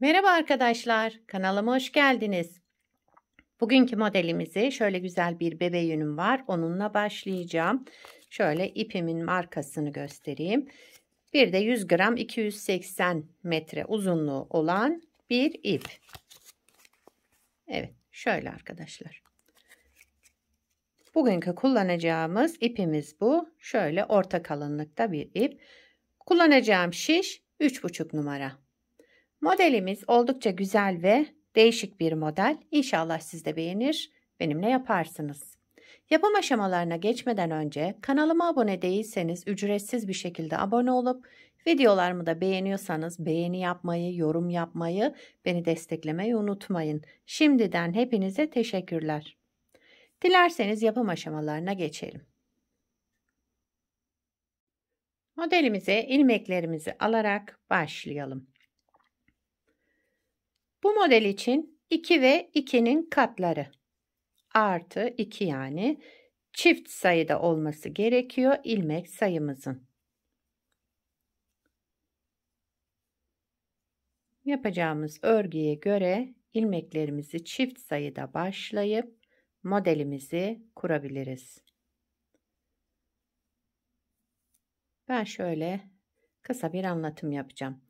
Merhaba arkadaşlar, kanalıma hoş geldiniz. Bugünkü modelimizi şöyle güzel bir bebe yünüm var. Onunla başlayacağım. Şöyle ipimin markasını göstereyim. Bir de 100 gram 280 metre uzunluğu olan bir ip. Evet, şöyle arkadaşlar. Bugünkü kullanacağımız ipimiz bu. Şöyle orta kalınlıkta bir ip. Kullanacağım şiş 3,5 numara. Modelimiz oldukça güzel ve değişik bir model. İnşallah siz de beğenir, benimle yaparsınız. Yapım aşamalarına geçmeden önce kanalıma abone değilseniz ücretsiz bir şekilde abone olup videolarımı da beğeniyorsanız beğeni yapmayı, yorum yapmayı, beni desteklemeyi unutmayın. Şimdiden hepinize teşekkürler. Dilerseniz yapım aşamalarına geçelim. Modelimize ilmeklerimizi alarak başlayalım. Bu model için 2 ve 2'nin katları artı 2 yani çift sayıda olması gerekiyor ilmek sayımızın. Yapacağımız örgüye göre ilmeklerimizi çift sayıda başlayıp modelimizi kurabiliriz. Ben şöyle kısa bir anlatım yapacağım.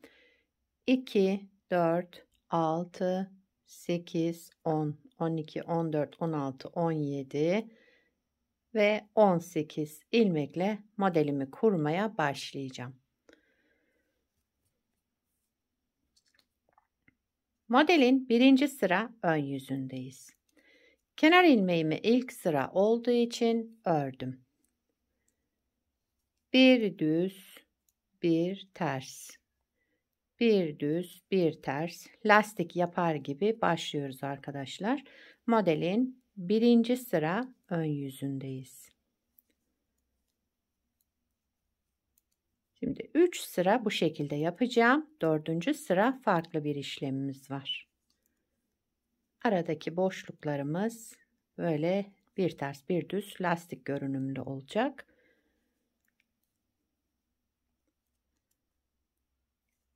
2, 4, 6, 8, 10, 12, 14, 16, 17 ve 18 ilmekle modelimi kurmaya başlayacağım. Modelin birinci sıra ön yüzündeyiz. Kenar ilmeğimi ilk sıra olduğu için ördüm. Bir düz, bir ters. Bir düz, bir ters. Lastik yapar gibi başlıyoruz arkadaşlar. Modelin birinci sıra ön yüzündeyiz. Şimdi 3 sıra bu şekilde yapacağım. 4. sıra farklı bir işlemimiz var. Aradaki boşluklarımız böyle bir ters bir düz lastik görünümlü olacak.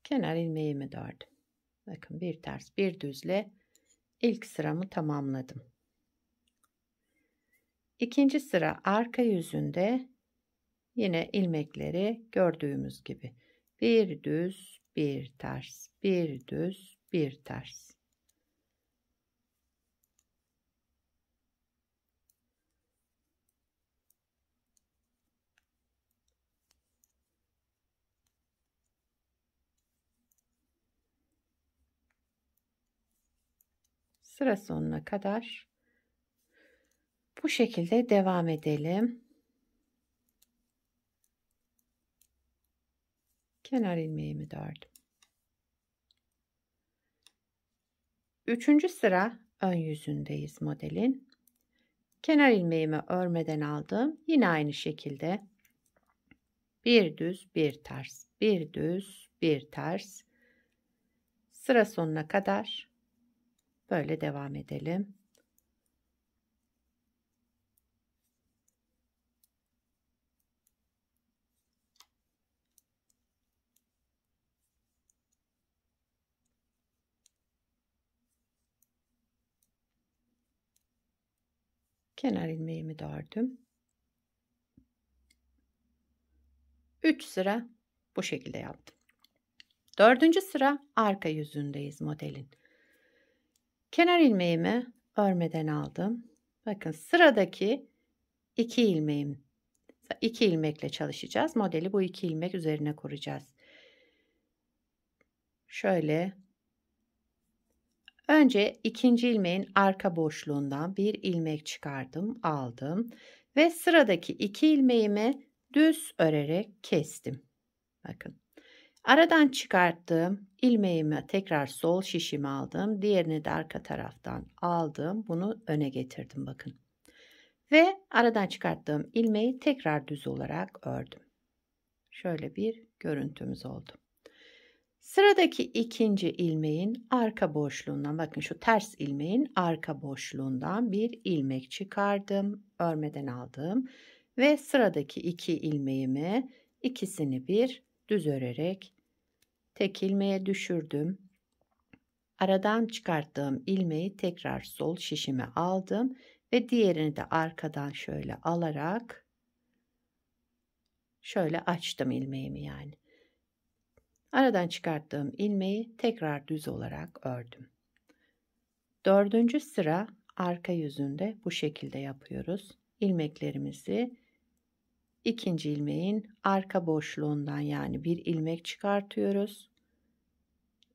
Kenar ilmeğimi de ördüm. Bakın bir ters bir düzle ilk sıramı tamamladım. İkinci sıra arka yüzünde yine ilmekleri gördüğümüz gibi bir düz bir ters bir düz bir ters. Sıra sonuna kadar bu şekilde devam edelim. Kenar ilmeğimi de ördüm. 3. sıra ön yüzündeyiz modelin. Kenar ilmeğimi örmeden aldım. Yine aynı şekilde bir düz bir ters bir düz bir ters. Sıra sonuna kadar böyle devam edelim. Kenar ilmeğimi de ördüm. 3 sıra bu şekilde yaptım. 4. sıra arka yüzündeyiz modelin. Kenar ilmeğimi örmeden aldım. Bakın sıradaki 2 ilmeğim 2 ilmekle çalışacağız. Modeli bu 2 ilmek üzerine kuracağız. Şöyle önce ikinci ilmeğin arka boşluğundan bir ilmek çıkardım, aldım ve sıradaki 2 ilmeğimi düz örerek kestim. Bakın. Aradan çıkarttığım ilmeğimi tekrar sol şişime aldım. Diğerini de arka taraftan aldım. Bunu öne getirdim bakın. Ve aradan çıkarttığım ilmeği tekrar düz olarak ördüm. Şöyle bir görüntümüz oldu. Sıradaki ikinci ilmeğin arka boşluğundan bakın şu ters ilmeğin arka boşluğundan bir ilmek çıkardım. Örmeden aldım. Ve sıradaki 2 ilmeğimi ikisini bir düz örerek tek ilmeğe düşürdüm. aradan çıkarttığım ilmeği tekrar sol şişime aldım ve diğerini de arkadan şöyle alarak şöyle açtım ilmeğimi yani. Aradan çıkarttığım ilmeği tekrar düz olarak ördüm. Dördüncü sıra arka yüzünde bu şekilde yapıyoruz. İlmeklerimizi ikinci ilmeğin arka boşluğundan yani bir ilmek çıkartıyoruz.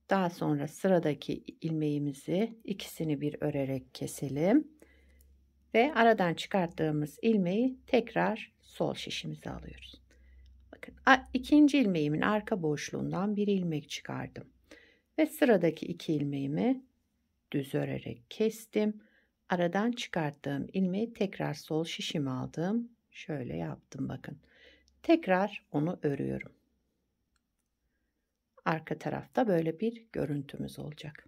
Daha sonra sıradaki ilmeğimizi ikisini bir örerek keselim ve aradan çıkarttığımız ilmeği tekrar sol şişimize alıyoruz. Bakın ikinci ilmeğimin arka boşluğundan bir ilmek çıkardım ve sıradaki iki ilmeğimi düz örerek kestim. Aradan çıkarttığım ilmeği tekrar sol şişime aldım. Şöyle yaptım bakın. Tekrar onu örüyorum. Arka tarafta böyle bir görüntümüz olacak.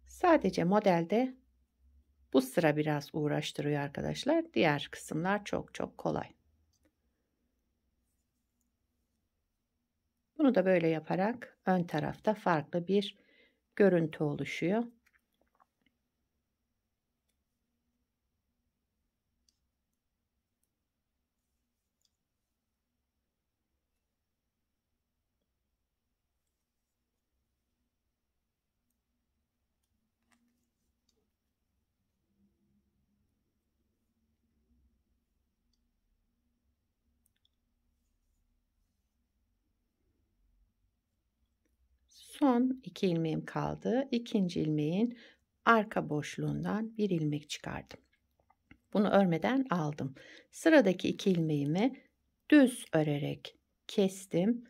Sadece modelde bu sıra biraz uğraştırıyor arkadaşlar. Diğer kısımlar çok çok kolay. Bunu da böyle yaparak ön tarafta farklı bir görüntü oluşuyor. Son iki ilmeğim kaldı. İkinci ilmeğin arka boşluğundan bir ilmek çıkardım. Bunu örmeden aldım. Sıradaki iki ilmeğimi düz örerek kestim.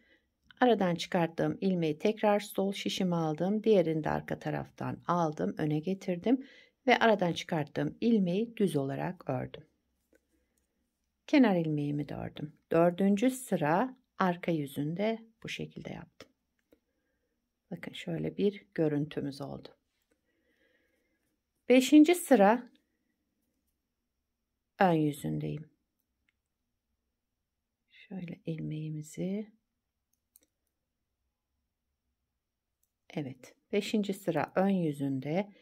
Aradan çıkarttığım ilmeği tekrar sol şişime aldım. Diğerini de arka taraftan aldım, öne getirdim ve aradan çıkarttığım ilmeği düz olarak ördüm. Kenar ilmeğimi de ördüm. Dördüncü sıra arka yüzünde bu şekilde yaptım. Bakın şöyle bir görüntümüz oldu. Beşinci sıra ön yüzündeyim. Şöyle ilmeğimizi, evet, beşinci sıra ön yüzünde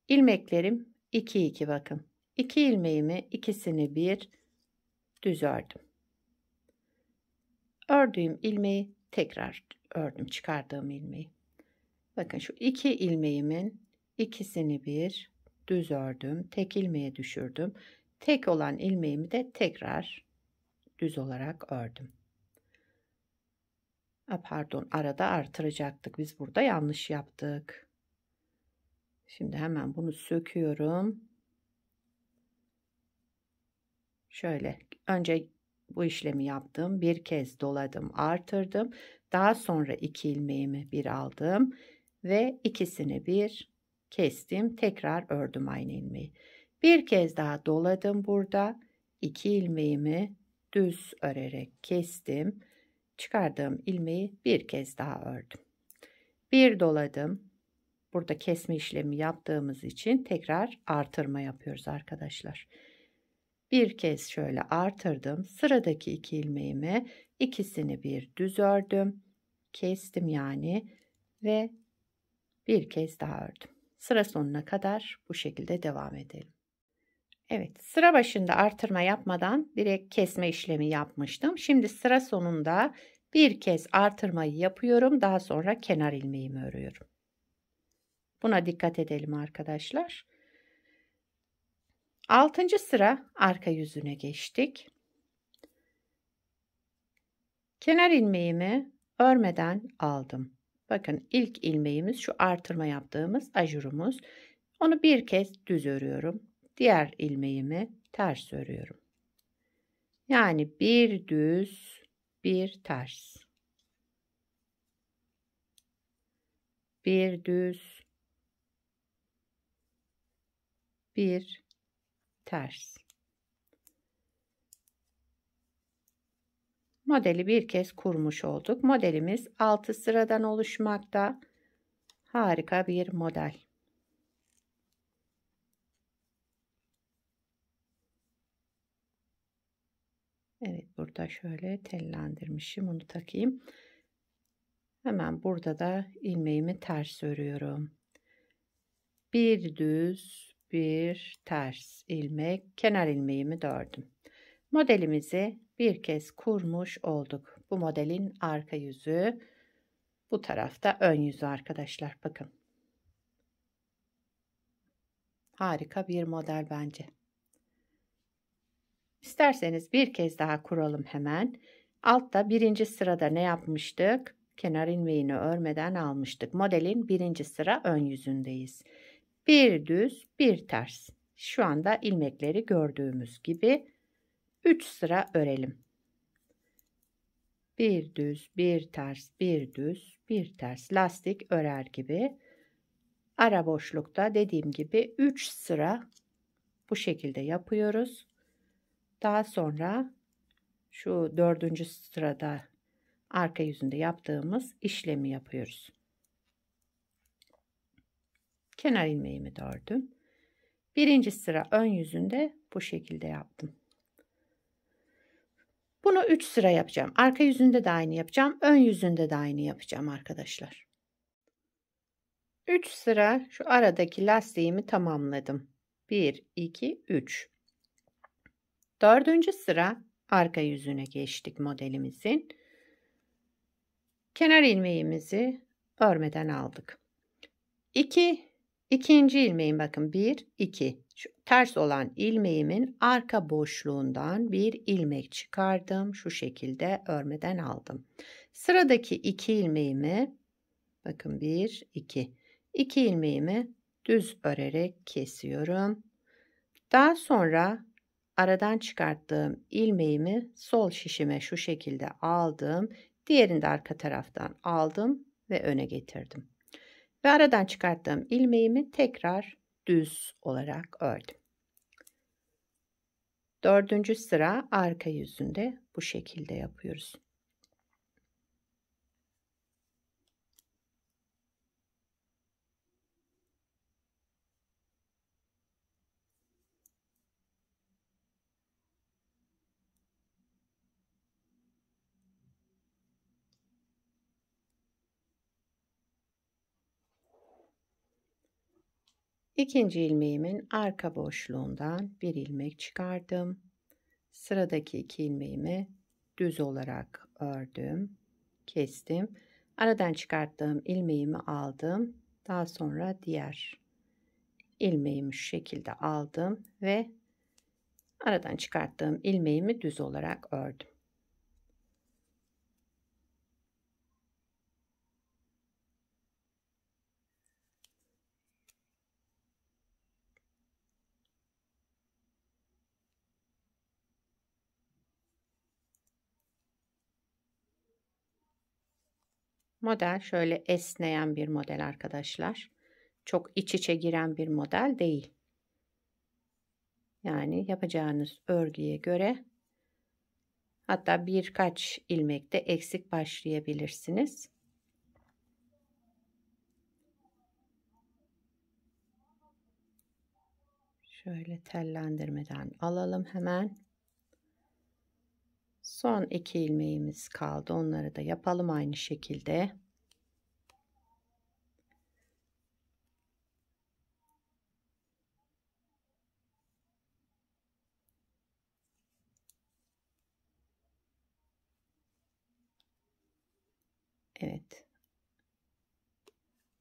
ilmeklerim 2 2 bakın. 2 ilmeğimi ikisini bir düz ördüm. Ördüğüm ilmeği tekrar ördüm, çıkardığım ilmeği. Bakın şu iki ilmeğimin ikisini bir düz ördüm. Tek ilmeğe düşürdüm. Tek olan ilmeğimi de tekrar düz olarak ördüm. Pardon, arada artıracaktık. Biz burada yanlış yaptık. Şimdi hemen bunu söküyorum. Şöyle önce bu işlemi yaptım. Bir kez doladım, artırdım. Daha sonra iki ilmeğimi bir aldım ve ikisini bir kestim. Tekrar ördüm aynı ilmeği. Bir kez daha doladım burada. İki ilmeğimi düz örerek kestim. Çıkardığım ilmeği bir kez daha ördüm. Bir doladım. Burada kesme işlemi yaptığımız için tekrar artırma yapıyoruz arkadaşlar. Bir kez şöyle artırdım. Sıradaki iki ilmeğimi ikisini bir düz ördüm. Kestim yani ve bir kez daha ördüm. Sıra sonuna kadar bu şekilde devam edelim. Evet, sıra başında artırma yapmadan direkt kesme işlemi yapmıştım. Şimdi sıra sonunda bir kez artırmayı yapıyorum. Daha sonra kenar ilmeğimi örüyorum. Buna dikkat edelim arkadaşlar. 6. sıra arka yüzüne geçtik. Kenar ilmeğimi örmeden aldım. Bakın ilk ilmeğimiz şu artırma yaptığımız ajurumuz. Onu bir kez düz örüyorum. Diğer ilmeğimi ters örüyorum. Yani bir düz, bir ters. Bir düz, bir ters. Modeli bir kez kurmuş olduk. Modelimiz 6 sıradan oluşmakta. Harika bir model. Evet, burada şöyle tellendirmişim. Onu takayım. Hemen burada da ilmeğimi ters örüyorum. Bir düz, bir ters ilmek, kenar ilmeğimi de ördüm. Modelimizi bir kez kurmuş olduk. Bu modelin arka yüzü, bu tarafta ön yüzü arkadaşlar. Bakın. Harika bir model bence. İsterseniz bir kez daha kuralım hemen. Altta birinci sırada ne yapmıştık? Kenar ilmeğini örmeden almıştık. Modelin birinci sıra ön yüzündeyiz. Bir düz, bir ters. Şu anda ilmekleri gördüğümüz gibi 3 sıra örelim. Bir düz, bir ters, bir düz, bir ters. Lastik örer gibi. Ara boşlukta dediğim gibi 3 sıra bu şekilde yapıyoruz. Daha sonra şu 4. sırada arka yüzünde yaptığımız işlemi yapıyoruz. Kenar ilmeğimi de ördüm. Birinci sıra ön yüzünde bu şekilde yaptım. Bunu 3 sıra yapacağım. Arka yüzünde de aynı yapacağım. Ön yüzünde de aynı yapacağım arkadaşlar. 3 sıra şu aradaki lastiğimi tamamladım. 1, 2, 3. 4. sıra arka yüzüne geçtik modelimizin. Kenar ilmeğimizi örmeden aldık. İkinci ilmeğim bakın 1, 2. Şu ters olan ilmeğimin arka boşluğundan bir ilmek çıkardım. Şu şekilde örmeden aldım. Sıradaki 2 ilmeğimi bakın 1, 2. 2 ilmeğimi düz örerek kesiyorum. Daha sonra aradan çıkarttığım ilmeğimi sol şişime şu şekilde aldım. Diğerini de arka taraftan aldım ve öne getirdim. Ve aradan çıkarttığım ilmeğimi tekrar düz olarak ördüm. 4. sıra arka yüzünde bu şekilde yapıyoruz. İkinci ilmeğimin arka boşluğundan bir ilmek çıkardım. Sıradaki 2 ilmeğimi düz olarak ördüm, kestim. Aradan çıkarttığım ilmeğimi aldım. Daha sonra diğer ilmeğimi şu şekilde aldım ve aradan çıkarttığım ilmeğimi düz olarak ördüm. Model şöyle esneyen bir model arkadaşlar. Çok iç içe giren bir model değil. Yani yapacağınız örgüye göre hatta birkaç ilmekte eksik başlayabilirsiniz. Şöyle tellendirmeden alalım hemen. Son 2 ilmeğimiz kaldı. Onları da yapalım aynı şekilde. Evet.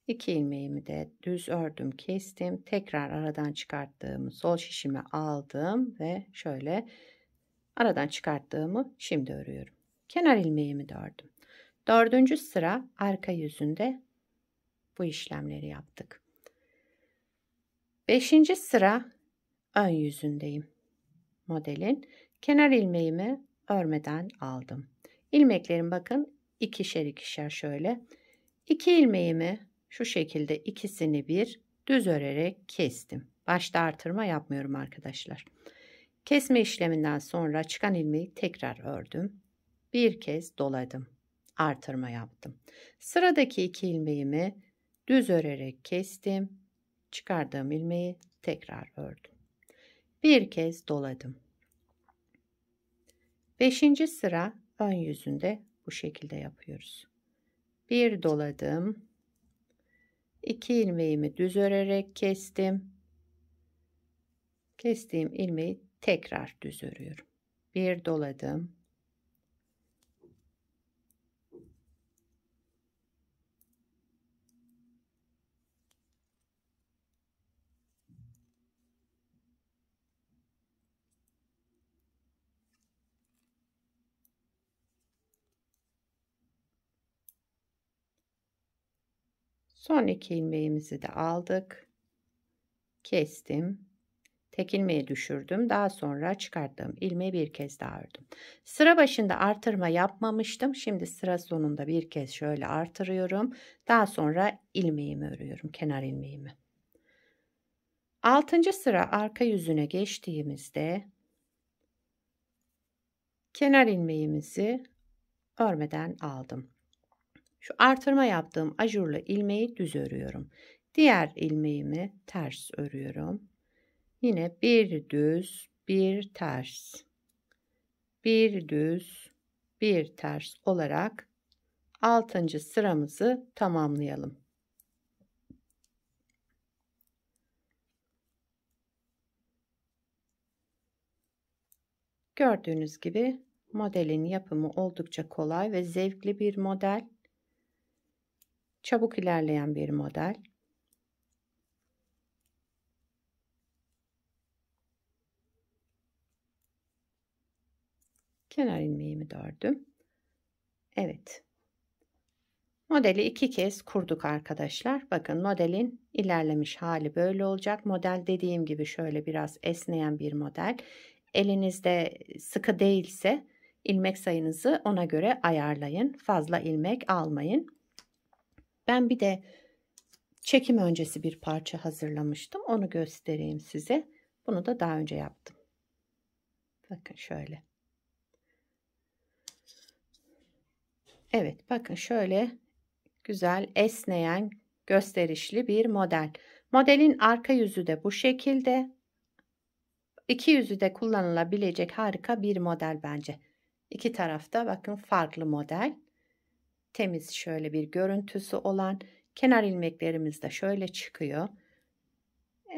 2 ilmeğimi de düz ördüm, kestim. Tekrar aradan çıkarttığımı sol şişime aldım ve şöyle aradan çıkarttığımı şimdi örüyorum. Kenar ilmeğimi de ördüm. 4. sıra arka yüzünde bu işlemleri yaptık. 5. sıra ön yüzündeyim. Modelin kenar ilmeğimi örmeden aldım. İlmeklerim bakın ikişer ikişer şöyle. 2 ilmeğimi şu şekilde ikisini bir düz örerek kestim. Başta artırma yapmıyorum arkadaşlar. Kesme işleminden sonra çıkan ilmeği tekrar ördüm. Bir kez doladım. Artırma yaptım. Sıradaki 2 ilmeğimi düz örerek kestim. Çıkardığım ilmeği tekrar ördüm. Bir kez doladım. 5. sıra ön yüzünde bu şekilde yapıyoruz. Bir doladım. 2 ilmeğimi düz örerek kestim. Kestiğim ilmeği tekrar düz örüyorum. Bir doladım. Son 2 ilmeğimizi de aldık. Kestim. Tek ilmeği düşürdüm. Daha sonra çıkarttığım ilmeği bir kez daha ördüm. Sıra başında artırma yapmamıştım. Şimdi sıra sonunda bir kez şöyle artırıyorum. Daha sonra ilmeğimi örüyorum. Kenar ilmeğimi. 6. sıra arka yüzüne geçtiğimizde kenar ilmeğimizi örmeden aldım. Şu artırma yaptığım ajurlu ilmeği düz örüyorum. Diğer ilmeğimi ters örüyorum. Yine bir düz, bir ters, bir düz, bir ters olarak 6. sıramızı tamamlayalım. Gördüğünüz gibi modelin yapımı oldukça kolay ve zevkli bir model. Çabuk ilerleyen bir model. Kenar ilmeğimi de ördüm. Evet. Modeli 2 kez kurduk arkadaşlar. Bakın modelin ilerlemiş hali böyle olacak. Model dediğim gibi şöyle biraz esneyen bir model. Elinizde sıkı değilse ilmek sayınızı ona göre ayarlayın. Fazla ilmek almayın. Ben bir de çekim öncesi bir parça hazırlamıştım. Onu göstereyim size. Bunu da daha önce yaptım. Bakın şöyle. Evet, bakın şöyle güzel esneyen gösterişli bir model. Modelin arka yüzü de bu şekilde. İki yüzü de kullanılabilecek harika bir model bence. İki tarafta bakın farklı model. Temiz şöyle bir görüntüsü olan, kenar ilmeklerimiz de şöyle çıkıyor.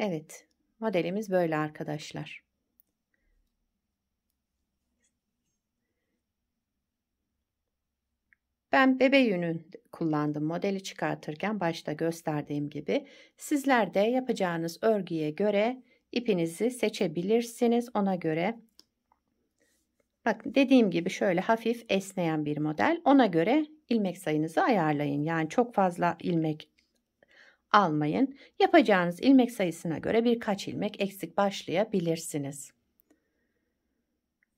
Evet, modelimiz böyle arkadaşlar. Ben bebe yünü kullandım modeli çıkartırken başta gösterdiğim gibi. Sizler de yapacağınız örgüye göre ipinizi seçebilirsiniz. Ona göre bakın dediğim gibi şöyle hafif esneyen bir model. Ona göre ilmek sayınızı ayarlayın. Yani çok fazla ilmek almayın. Yapacağınız ilmek sayısına göre birkaç ilmek eksik başlayabilirsiniz.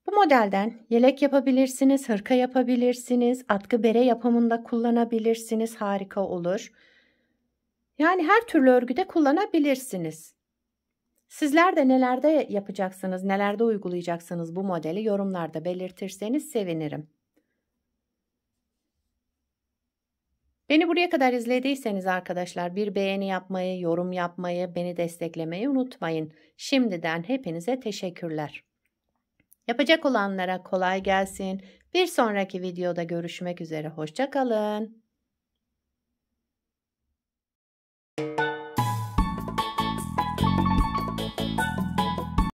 Bu modelden yelek yapabilirsiniz, hırka yapabilirsiniz, atkı bere yapımında kullanabilirsiniz. Harika olur. Yani her türlü örgüde kullanabilirsiniz. Sizler de nelerde yapacaksınız, nelerde uygulayacaksınız bu modeli yorumlarda belirtirseniz sevinirim. Beni buraya kadar izlediyseniz arkadaşlar bir beğeni yapmayı, yorum yapmayı, beni desteklemeyi unutmayın. Şimdiden hepinize teşekkürler. Yapacak olanlara kolay gelsin. Bir sonraki videoda görüşmek üzere. Hoşça kalın.